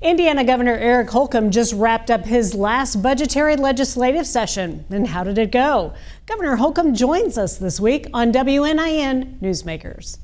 Indiana Governor Eric Holcomb just wrapped up his last budgetary legislative session. And how did it go? Governor Holcomb joins us this week on WNIN Newsmakers.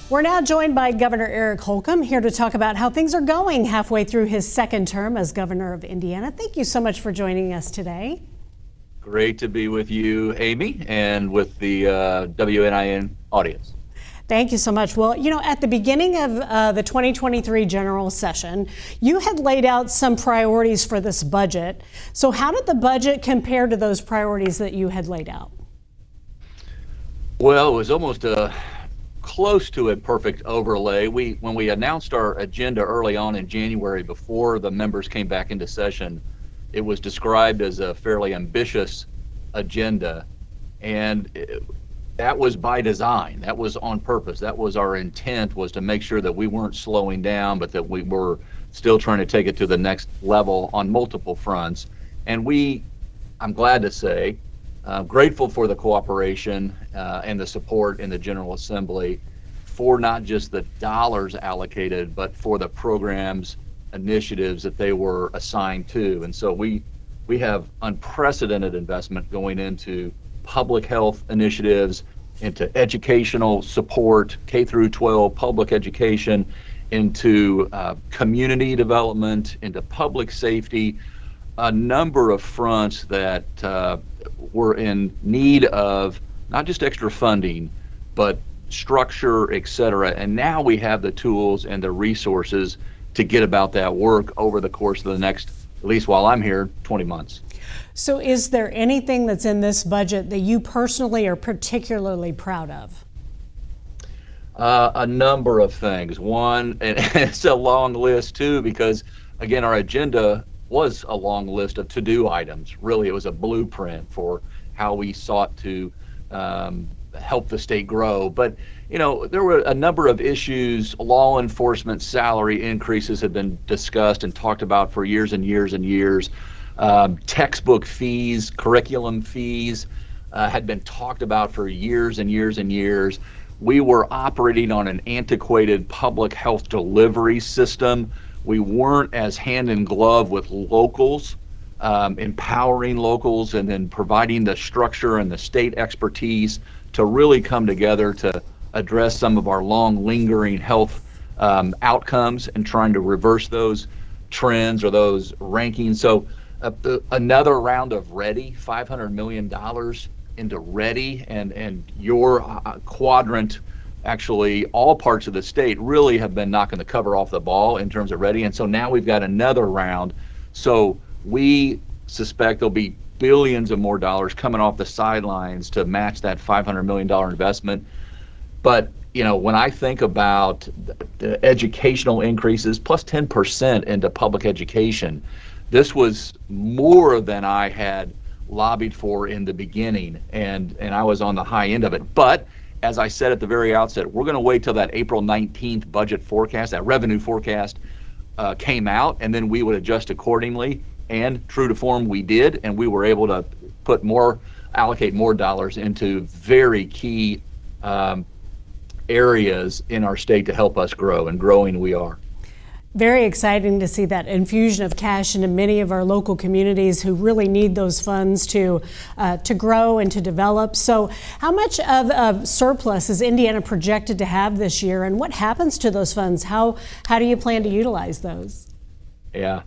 We're now joined by Governor Eric Holcomb here to talk about how things are going halfway through his second term as governor of Indiana. Thank you so much for joining us today. Great to be with you, Amy, and with the WNIN audience. Thank you so much. Well, at the beginning of the 2023 general session, you had laid out some priorities for this budget. So how did the budget compare to those priorities that you had laid out? Well, it was almost close to a perfect overlay. When we announced our agenda early on in January, before the members came back into session, it was described as a fairly ambitious agenda, and that was by design. That was on purpose. That was our intent, was to make sure that we weren't slowing down, but that we were still trying to take it to the next level on multiple fronts. And I'm glad to say, grateful for the cooperation and the support in the General Assembly for not just the dollars allocated, but for the programs, initiatives that they were assigned to. And so we have unprecedented investment going into public health initiatives, into educational support, K through 12 public education, into community development, into public safety, a number of fronts that we're in need of not just extra funding, but structure, et cetera. And now we have the tools and the resources to get about that work over the course of the next, at least while I'm here, 20 months. So is there anything that's in this budget that you personally are particularly proud of? A number of things. One, and it's a long list too, because again, our agenda was a long list of to-do items. Really, it was a blueprint for how we sought to help the state grow. But, there were a number of issues. Law enforcement salary increases have been discussed and talked about for years and years and years. Textbook fees, curriculum fees had been talked about for years and years and years. We were operating on an antiquated public health delivery system. We weren't as hand in glove with locals, empowering locals and then providing the structure and the state expertise to really come together to address some of our long lingering health outcomes and trying to reverse those trends or those rankings. So another round of READY, $500 million into READY, and your quadrant, actually all parts of the state really have been knocking the cover off the ball in terms of READY. And so now we've got another round. So we suspect there'll be billions of more dollars coming off the sidelines to match that $500 million investment. But, when I think about the educational increases, plus 10% into public education, this was more than I had lobbied for in the beginning, and I was on the high end of it. But as I said at the very outset, we're going to wait till that April 19th budget forecast, that revenue forecast came out, and then we would adjust accordingly. And true to form, we did, and we were able to allocate more dollars into very key areas in our state to help us grow, and growing we are. Very exciting to see that infusion of cash into many of our local communities who really need those funds to grow and to develop. So how much of a surplus is Indiana projected to have this year, and what happens to those funds? How do you plan to utilize those? Yeah,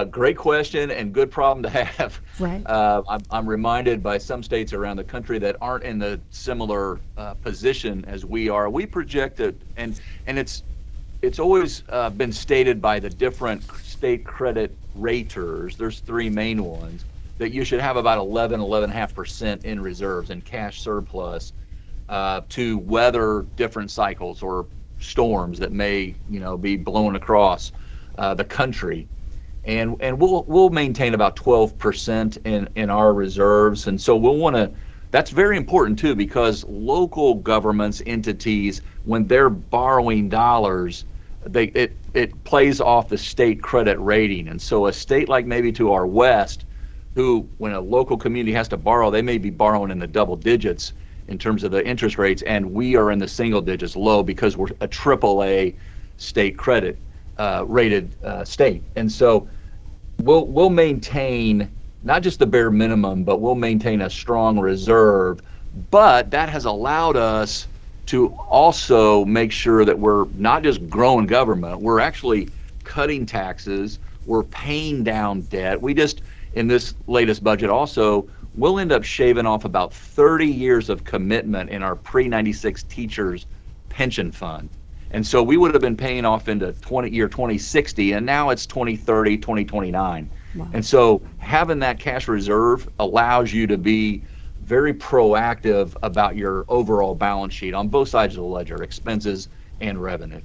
great question and good problem to have. Right. I'm reminded by some states around the country that aren't in the similar position as we are. We project it, and it's always been stated by the different state credit raters, there's three main ones, that you should have about 11.5% in reserves and cash surplus to weather different cycles or storms that may, be blown across the country. and we'll maintain about 12% in our reserves. And so we'll want to. That's very important too, because local governments, entities, when they're borrowing dollars, it plays off the state credit rating. And so a state like maybe to our west, who when a local community has to borrow, they may be borrowing in the double digits in terms of the interest rates, and we are in the single digits, low, because we're a AAA state credit rated state. And so we'll maintain not just the bare minimum, but we'll maintain a strong reserve. But that has allowed us to also make sure that we're not just growing government, we're actually cutting taxes, we're paying down debt. We just, in this latest budget also, we'll end up shaving off about 30 years of commitment in our pre-96 teachers pension fund. And so we would have been paying off into 2060, and now it's 2030, 2029. Wow. And so having that cash reserve allows you to be very proactive about your overall balance sheet on both sides of the ledger, expenses and revenue.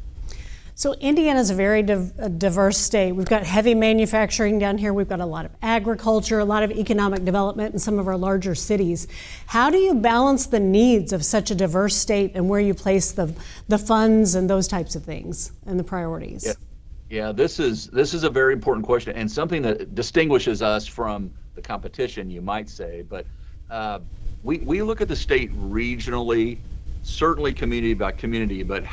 So Indiana's a very diverse state. We've got heavy manufacturing down here. We've got a lot of agriculture, a lot of economic development in some of our larger cities. How do you balance the needs of such a diverse state and where you place the funds and those types of things and the priorities? Yeah, this is a very important question, and something that distinguishes us from the competition, you might say. But we look at the state regionally, certainly community by community, but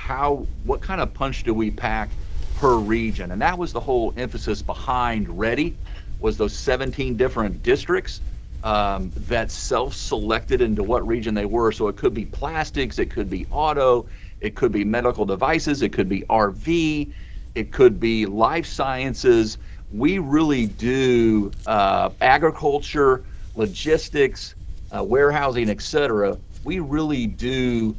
what kind of punch do we pack per region? And that was the whole emphasis behind READY, was those 17 different districts that self-selected into what region they were. So it could be plastics, it could be auto, it could be medical devices, it could be RV, it could be life sciences. We really do agriculture, logistics, warehousing, et cetera. We really do,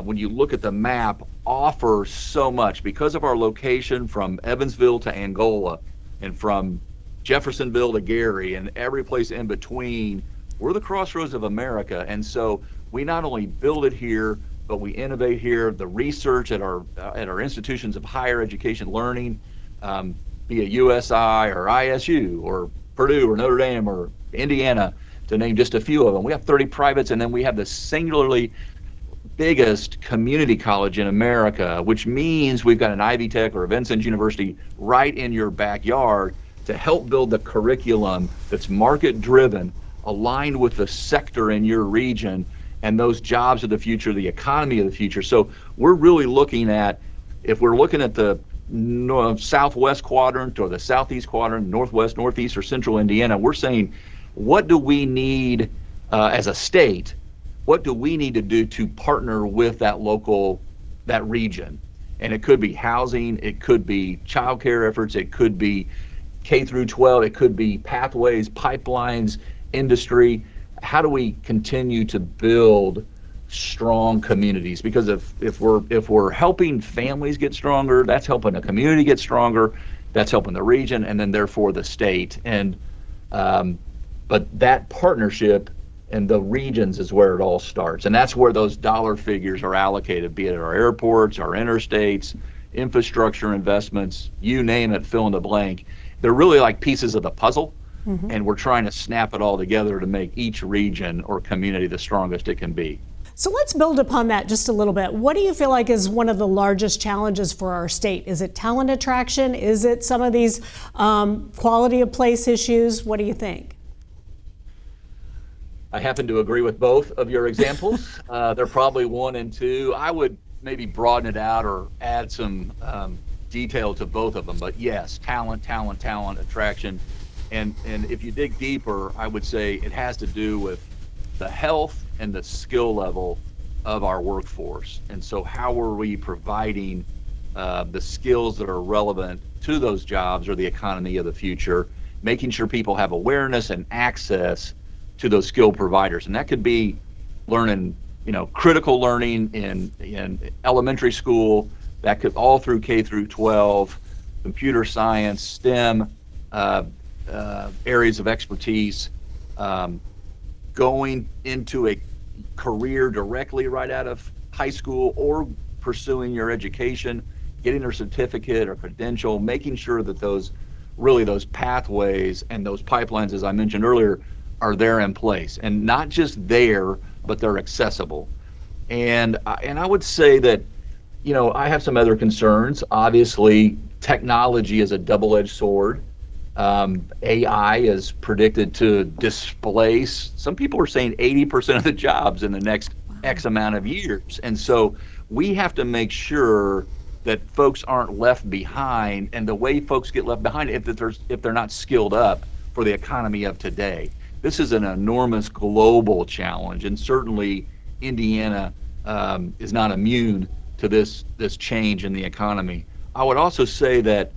when you look at the map, offer so much because of our location from Evansville to Angola and from Jeffersonville to Gary and every place in between. We're the crossroads of America. And so we not only build it here, but we innovate here. The research at our institutions of higher education learning, be it USI or ISU or Purdue or Notre Dame or Indiana, to name just a few of them. We have 30 privates, and then we have the singularly biggest community college in America, which means we've got an Ivy Tech or a Vincennes University right in your backyard to help build the curriculum that's market driven, aligned with the sector in your region and those jobs of the future, the economy of the future. So we're really looking at, if we're looking at the southwest quadrant or the southeast quadrant, northwest, northeast, or central Indiana, we're saying, what do we need as a state? What do we need to do to partner with that region? And it could be housing, it could be childcare efforts, it could be K through 12, it could be pathways, pipelines, industry. How do we continue to build strong communities? Because if we're helping families get stronger, that's helping a community get stronger, that's helping the region, and then therefore the state. And but that partnership and the regions is where it all starts. And that's where those dollar figures are allocated, be it our airports, our interstates, infrastructure investments, you name it, fill in the blank. They're really like pieces of the puzzle. Mm-hmm. And we're trying to snap it all together to make each region or community the strongest it can be. So let's build upon that just a little bit. What do you feel like is one of the largest challenges for our state? Is it talent attraction? Is it some of these quality of place issues? What do you think? I happen to agree with both of your examples. They're probably 1 and 2. I would maybe broaden it out or add some detail to both of them. But yes, talent, attraction. And if you dig deeper, I would say it has to do with the health and the skill level of our workforce. And so how are we providing the skills that are relevant to those jobs or the economy of the future, making sure people have awareness and access to those skill providers. And that could be learning, critical learning in elementary school, that could all through K through 12, computer science, STEM, areas of expertise, going into a career directly right out of high school or pursuing your education, getting their certificate or credential, making sure that those really those pathways and those pipelines, as I mentioned earlier, are there in place, and not just there, but they're accessible. And I would say that, I have some other concerns. Obviously, technology is a double-edged sword. AI is predicted to displace, some people are saying 80% of the jobs in the next X amount of years. And so we have to make sure that folks aren't left behind, and the way folks get left behind if they're not skilled up for the economy of today. This is an enormous global challenge, and certainly Indiana is not immune to this change in the economy. I would also say that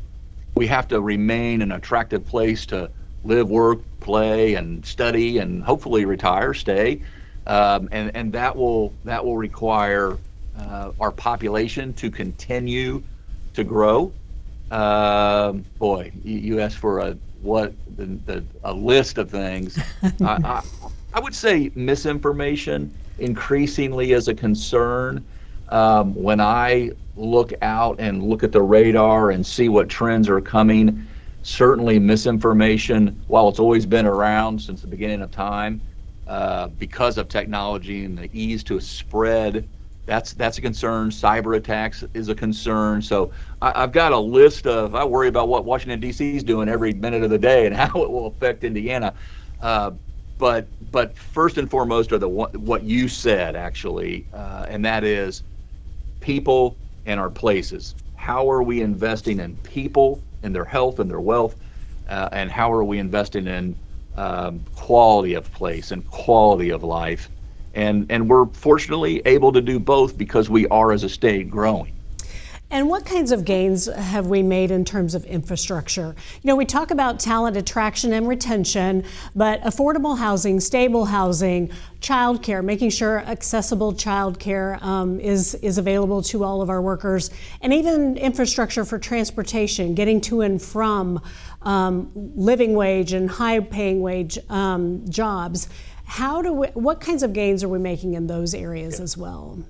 we have to remain an attractive place to live, work, play, and study, and hopefully retire, stay, and that will require our population to continue to grow. Boy, you asked for a list of things. I would say misinformation increasingly is a concern. When I look out and look at the radar and see what trends are coming, certainly misinformation, while it's always been around since the beginning of time, because of technology and the ease to spread, that's a concern. Cyber attacks is a concern. So I've got a list of, I worry about what Washington, D.C. is doing every minute of the day and how it will affect Indiana. But first and foremost are what you said, actually, and that is people and our places. How are we investing in people, in their health and their wealth, and how are we investing in quality of place and quality of life? And we're fortunately able to do both because we are, as a state, growing. And what kinds of gains have we made in terms of infrastructure? We talk about talent attraction and retention, but affordable housing, stable housing, childcare, making sure accessible childcare is available to all of our workers, and even infrastructure for transportation, getting to and from living wage and high-paying wage jobs. What kinds of gains are we making in those areas as well?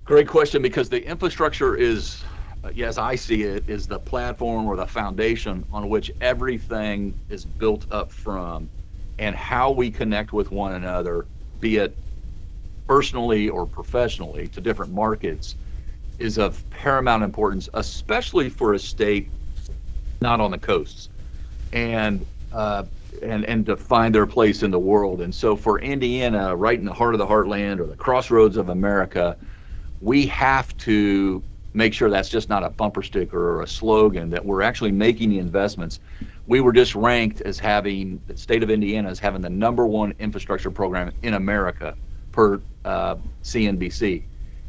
Great question, because the infrastructure is, as I see it, is the platform or the foundation on which everything is built up from, and how we connect with one another, be it personally or professionally to different markets, is of paramount importance, especially for a state not on the coasts, and to find their place in the world. And so for Indiana, right in the heart of the heartland or the crossroads of America, we have to make sure that's just not a bumper sticker or a slogan, that we're actually making the investments. We were just ranked as having, the state of Indiana as having the #1 infrastructure program in America per CNBC.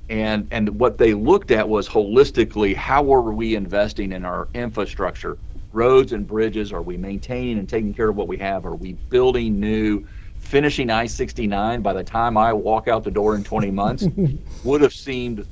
And what they looked at was holistically, how are we investing in our infrastructure? Roads and bridges, are we maintaining and taking care of what we have? Are we building new? Finishing I-69 by the time I walk out the door in 20 months would have seemed,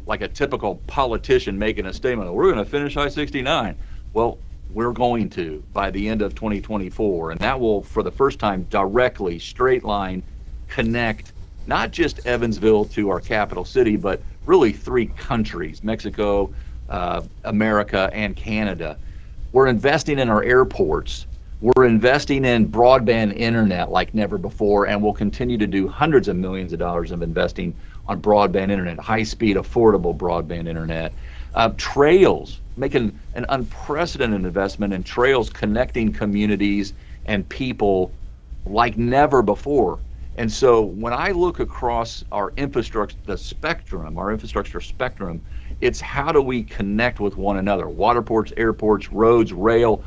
like a typical politician making a statement. We're going to finish I-69. Well, we're going to by the end of 2024. And that will, for the first time, directly, straight line, connect not just Evansville to our capital city, but really 3 countries, Mexico, America, and Canada. We're investing in our airports. We're investing in broadband internet like never before, and we'll continue to do hundreds of millions of dollars of investing on broadband internet, high-speed, affordable broadband internet. Trails, making an unprecedented investment in trails, connecting communities and people like never before. And so when I look across our infrastructure, our infrastructure spectrum, it's how do we connect with one another? Waterports, airports, roads, rail,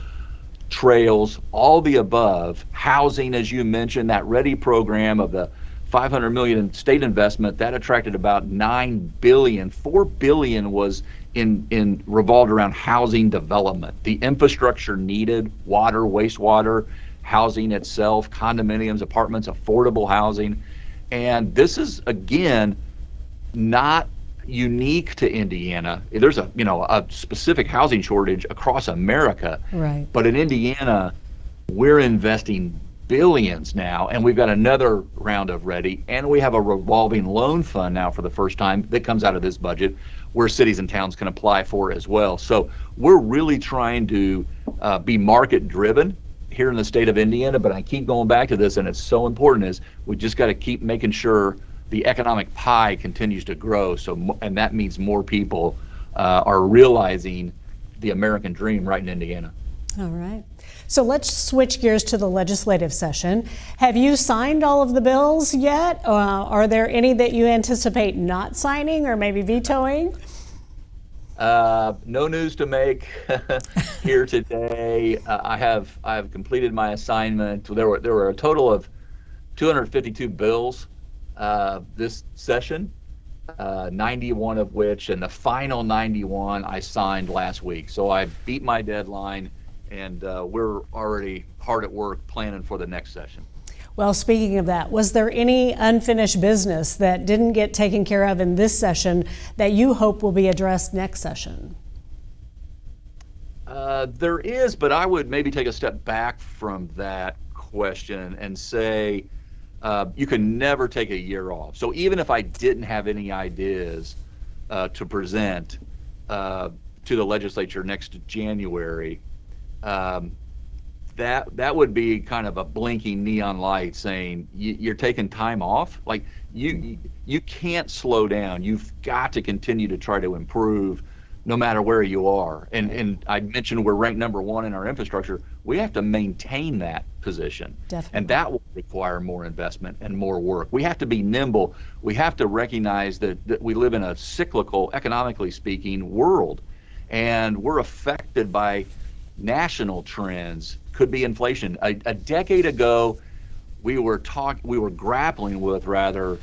trails, all the above. Housing, as you mentioned, that READY program of the $500 million in state investment, that attracted about $9 billion. $4 billion was in revolved around housing development. The infrastructure needed, water, wastewater, housing itself, condominiums, apartments, affordable housing. And this is, again, not unique to Indiana. There's a specific housing shortage across America. Right. But in Indiana, we're investing billions now, and we've got another round of ready, and we have a revolving loan fund now for the first time that comes out of this budget where cities and towns can apply for as well. So we're really trying to be market driven here in the state of Indiana, but I keep going back to this, and it's so important, is we just got to keep making sure the economic pie continues to grow. So, and that means more people are realizing the American dream right in Indiana. All right. So let's switch gears to the legislative session. Have you signed all of the bills yet? Are there any that you anticipate not signing or maybe vetoing? No news to make here today. I have completed my assignment. There were a total of 252 bills this session, 91 of which, and the final 91 I signed last week. So I beat my deadline, and we're already hard at work planning for the next session. Well, speaking of that, was there any unfinished business that didn't get taken care of in this session that you hope will be addressed next session? There is, but I would maybe take a step back from that question and say you can never take a year off. So even if I didn't have any ideas to present to the legislature next January, that would be kind of a blinking neon light saying you're taking time off. Like you can't slow down. You've got to continue to try to improve no matter where you are. And I mentioned we're ranked number 1 in our infrastructure. We have to maintain that position. Definitely. And that will require more investment and more work. We have to be nimble. We have to recognize that we live in a cyclical, economically speaking, world. And we're affected by national trends. Could be inflation. A decade ago, we were grappling with rather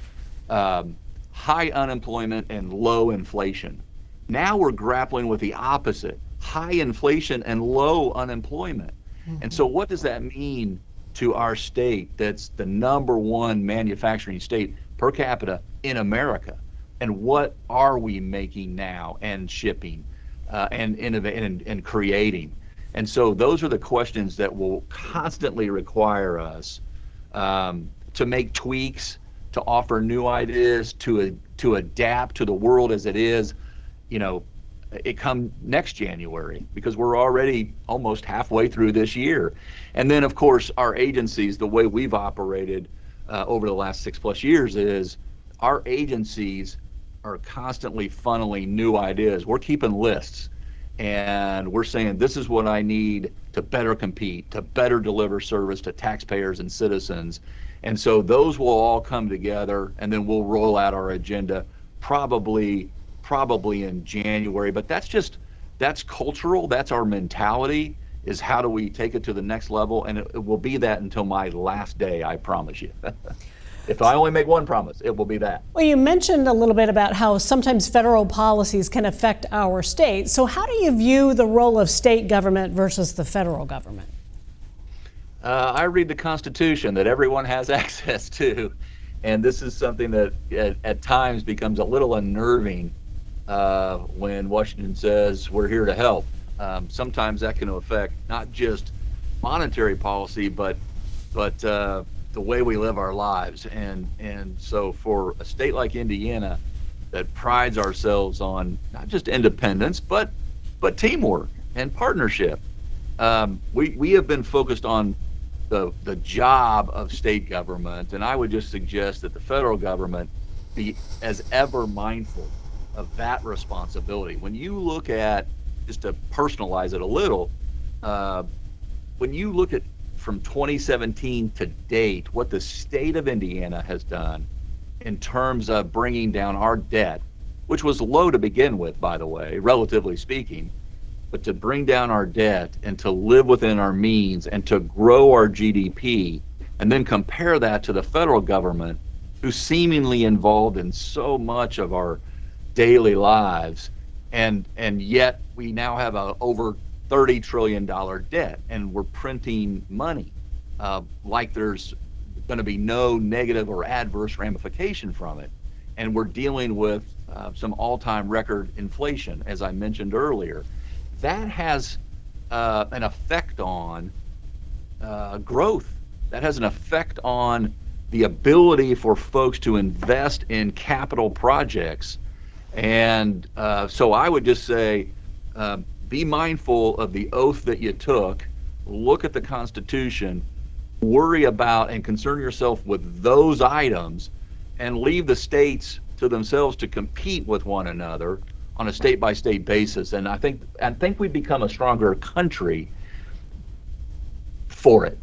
high unemployment and low inflation. Now we're grappling with the opposite: high inflation and low unemployment. Mm-hmm. And so, what does that mean to our state? That's the number 1 manufacturing state per capita in America. And what are we making now and shipping and innovating and creating? And so those are the questions that will constantly require us to make tweaks, to offer new ideas, to adapt to the world as it is. You know, it come next January, because we're already almost halfway through this year. And then, of course, our agencies, the way we've operated over the last 6+ years is our agencies are constantly funneling new ideas. We're keeping lists. And we're saying, this is what I need to better compete, to better deliver service to taxpayers and citizens. And so those will all come together, and then we'll roll out our agenda probably in January. But that's cultural. That's our mentality, is how do we take it to the next level? And it will be that until my last day, I promise you. If I only make one promise, it will be that. Well, you mentioned a little bit about how sometimes federal policies can affect our state. So how do you view the role of state government versus the federal government? I read the Constitution that everyone has access to. And this is something that at times becomes a little unnerving when Washington says we're here to help. Sometimes that can affect not just monetary policy, but the way we live our lives. And so for a state like Indiana that prides ourselves on not just independence, but teamwork and partnership, we have been focused on the job of state government. And I would just suggest that the federal government be as ever mindful of that responsibility. When you look at, just to personalize it a little, when you look at from 2017 to date, what the state of Indiana has done in terms of bringing down our debt, which was low to begin with, by the way, relatively speaking, but to bring down our debt and to live within our means and to grow our GDP, and then compare that to the federal government, who's seemingly involved in so much of our daily lives, and yet we now have a over $30 trillion debt, and we're printing money like there's going to be no negative or adverse ramification from it. And we're dealing with some all-time record inflation, as I mentioned earlier. That has an effect on growth that has an effect on the ability for folks to invest in capital projects. And so I would just say, be mindful of the oath that you took, look at the Constitution, worry about and concern yourself with those items, and leave the states to themselves to compete with one another on a state-by-state basis. And I think we've become a stronger country for it.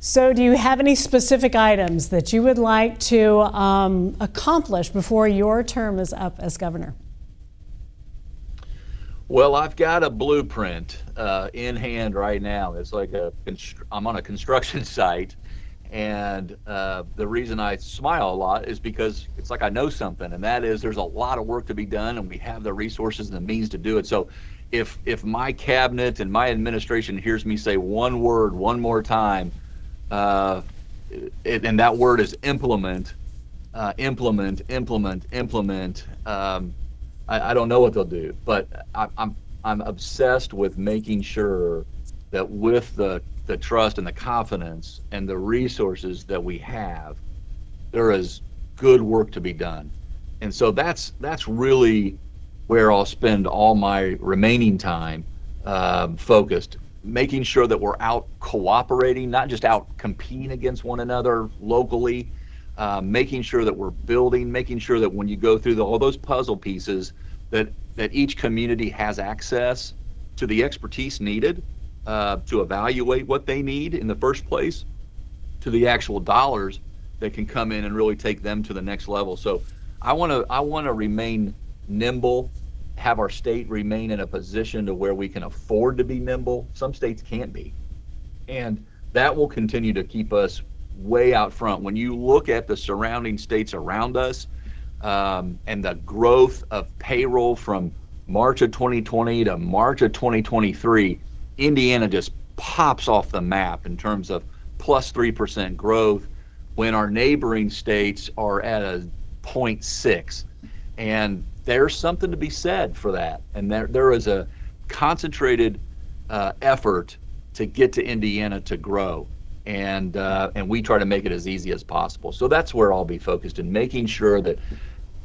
So do you have any specific items that you would like to accomplish before your term is up as governor? Well, I've got a blueprint in hand right now. It's like I'm on a construction site, and the reason I smile a lot is because it's like I know something, and that is there's a lot of work to be done, and we have the resources and the means to do it. So if my cabinet and my administration hears me say one word one more time, and that word is implement. I don't know what they'll do, but I'm obsessed with making sure that with the trust and the confidence and the resources that we have, there is good work to be done. And so that's really where I'll spend all my remaining time focused, making sure that we're out cooperating, not just out competing against one another locally, making sure that we're building, making sure that when you go through all those puzzle pieces, that each community has access to the expertise needed to evaluate what they need in the first place, to the actual dollars that can come in and really take them to the next level. So I want to remain nimble, have our state remain in a position to where we can afford to be nimble. Some states can't be, and that will continue to keep us way out front. When you look at the surrounding states around us, and the growth of payroll from March of 2020 to March of 2023, Indiana just pops off the map in terms of plus 3% growth, when our neighboring states are at a 0.6. And there's something to be said for that. And there is a concentrated effort to get to Indiana to grow. And we try to make it as easy as possible. So that's where I'll be focused, in making sure that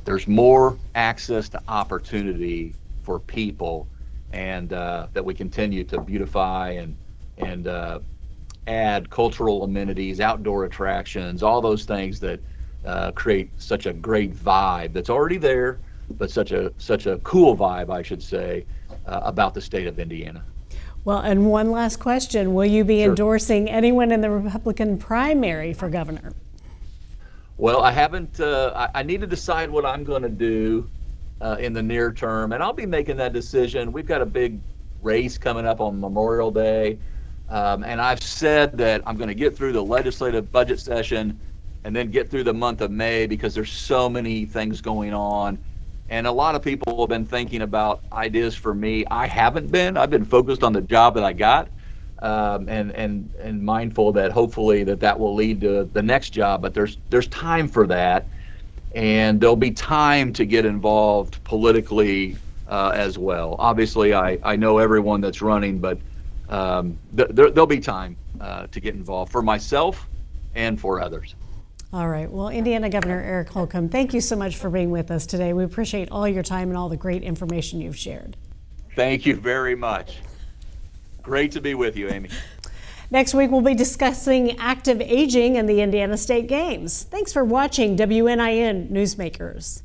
there's more access to opportunity for people, and that we continue to beautify and add cultural amenities, outdoor attractions, all those things that create such a great vibe that's already there, but such a cool vibe, I should say, about the state of Indiana. Well, and one last question. Will you be Sure. endorsing anyone in the Republican primary for governor? Well, I haven't. I need to decide what I'm going to do in the near term, and I'll be making that decision. We've got a big race coming up on Memorial Day, and I've said that I'm going to get through the legislative budget session and then get through the month of May, because there's so many things going on. And a lot of people have been thinking about ideas for me. I haven't been. I've been focused on the job that I got, and mindful that hopefully that will lead to the next job. But there's time for that, and there'll be time to get involved politically as well. Obviously, I know everyone that's running, but there'll be time to get involved for myself and for others. All right. Well, Indiana Governor Eric Holcomb, thank you so much for being with us today. We appreciate all your time and all the great information you've shared. Thank you very much. Great to be with you, Amy. Next week, we'll be discussing active aging and the Indiana State Games. Thanks for watching WNIN Newsmakers.